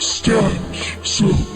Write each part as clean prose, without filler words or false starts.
stench soup.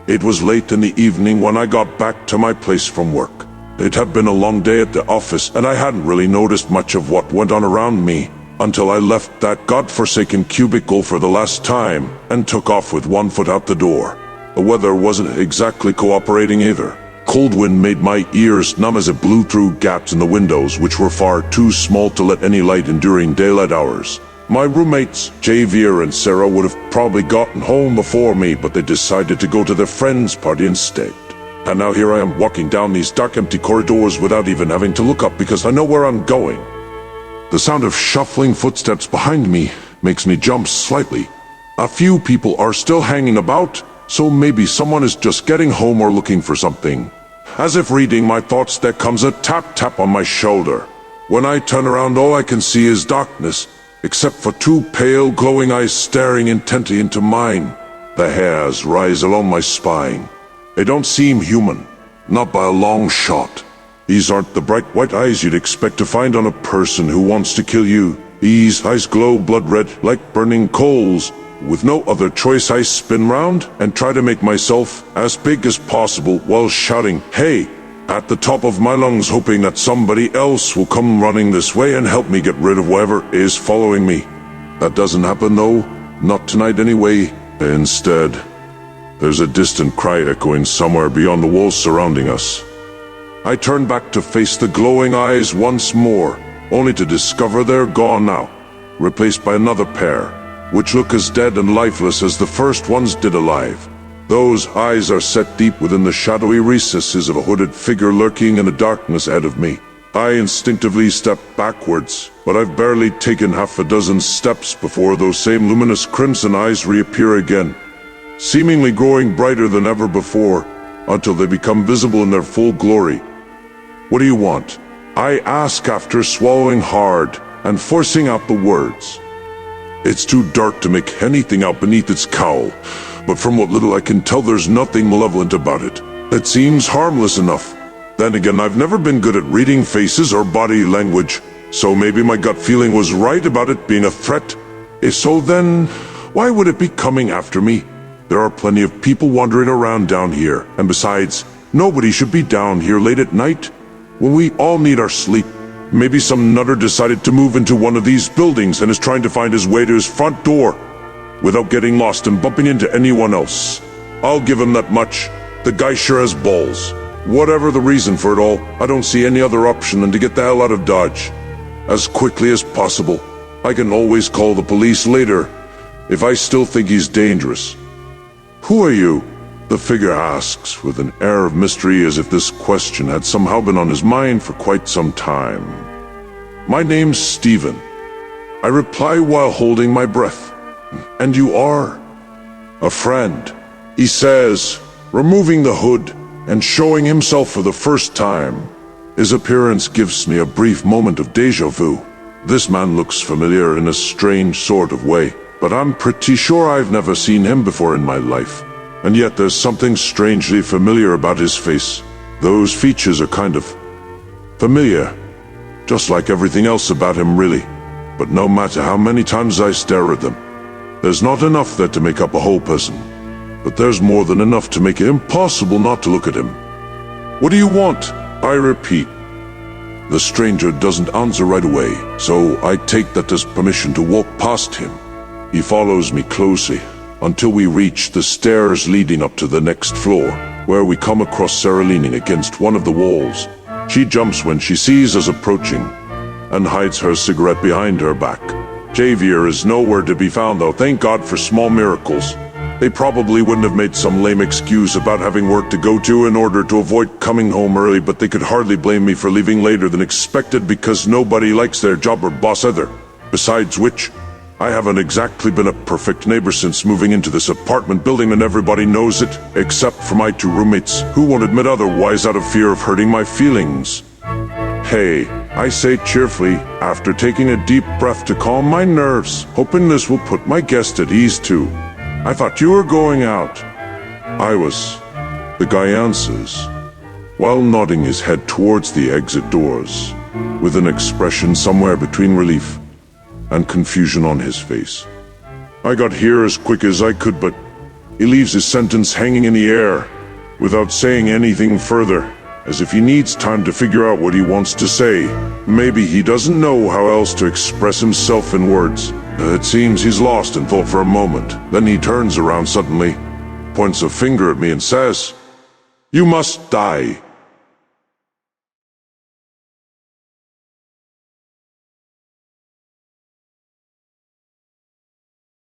It was late in the evening when I got back to my place from work. It had been a long day at the office, and I hadn't really noticed much of what went on around me until I left that godforsaken cubicle for the last time and took off with one foot out the door. The weather wasn't exactly cooperating either. Cold wind made my ears numb as it blew through gaps in the windows, which were far too small to let any light in during daylight hours. My roommates, Javier and Sarah, would have probably gotten home before me, but they decided to go to their friend's party instead. And now here I am walking down these dark empty corridors without even having to look up because I know where I'm going. The sound of shuffling footsteps behind me makes me jump slightly. A few people are still hanging about, so maybe someone is just getting home or looking for something. As if reading my thoughts, there comes a tap-tap on my shoulder. When I turn around, all I can see is darkness, except for two pale, glowing eyes staring intently into mine. The hairs rise along my spine. They don't seem human, not by a long shot. These aren't the bright white eyes you'd expect to find on a person who wants to kill you. These eyes glow blood red like burning coals. With no other choice, I spin round and try to make myself as big as possible while shouting, "Hey!" at the top of my lungs, hoping that somebody else will come running this way and help me get rid of whatever is following me. That doesn't happen though, not tonight anyway. Instead, there's a distant cry echoing somewhere beyond the walls surrounding us. I turn back to face the glowing eyes once more, only to discover they're gone now, replaced by another pair, which look as dead and lifeless as the first ones did alive. Those eyes are set deep within the shadowy recesses of a hooded figure lurking in the darkness ahead of me. I instinctively step backwards, but I've barely taken half a dozen steps before those same luminous crimson eyes reappear again, seemingly growing brighter than ever before, until they become visible in their full glory. "What do you want?" I ask after swallowing hard and forcing out the words. It's too dark to make anything out beneath its cowl, but from what little I can tell, there's nothing malevolent about it. It seems harmless enough. Then again, I've never been good at reading faces or body language, so maybe my gut feeling was right about it being a threat. If so, then why would it be coming after me? There are plenty of people wandering around down here, and besides, nobody should be down here late at night when we all need our sleep. Maybe some nutter decided to move into one of these buildings and is trying to find his way to his front door without getting lost and bumping into anyone else. I'll give him that much. The guy sure has balls. Whatever the reason for it all, I don't see any other option than to get the hell out of Dodge as quickly as possible. I can always call the police later if I still think he's dangerous. "Who are you?" the figure asks with an air of mystery, as if this question had somehow been on his mind for quite some time. "My name's Stephen," I reply while holding my breath. "And you are?" "A friend," he says, removing the hood and showing himself for the first time. His appearance gives me a brief moment of déjà vu. This man looks familiar in a strange sort of way, but I'm pretty sure I've never seen him before in my life. And yet there's something strangely familiar about his face. Those features are kind of familiar, just like everything else about him really. But no matter how many times I stare at them, there's not enough there to make up a whole person. But there's more than enough to make it impossible not to look at him. "What do you want?" I repeat. The stranger doesn't answer right away, so I take that as permission to walk past him. He follows me closely until we reach the stairs leading up to the next floor, where we come across Sarah leaning against one of the walls. She jumps when she sees us approaching and hides her cigarette behind her back. Javier is nowhere to be found though, thank God for small miracles. They probably wouldn't have made some lame excuse about having work to go to in order to avoid coming home early, but they could hardly blame me for leaving later than expected because nobody likes their job or boss either. Besides which, I haven't exactly been a perfect neighbor since moving into this apartment building, and everybody knows it, except for my two roommates, who won't admit otherwise out of fear of hurting my feelings. "Hey," I say cheerfully, after taking a deep breath to calm my nerves, hoping this will put my guest at ease too. "I thought you were going out." "I was," the guy answers, while nodding his head towards the exit doors, with an expression somewhere between relief and confusion on his face. I got here as quick as I could, but he leaves his sentence hanging in the air, without saying anything further, as if he needs time to figure out what he wants to say. Maybe he doesn't know how else to express himself in words. It seems he's lost in thought for a moment. Then he turns around suddenly, points a finger at me and says, "You must die."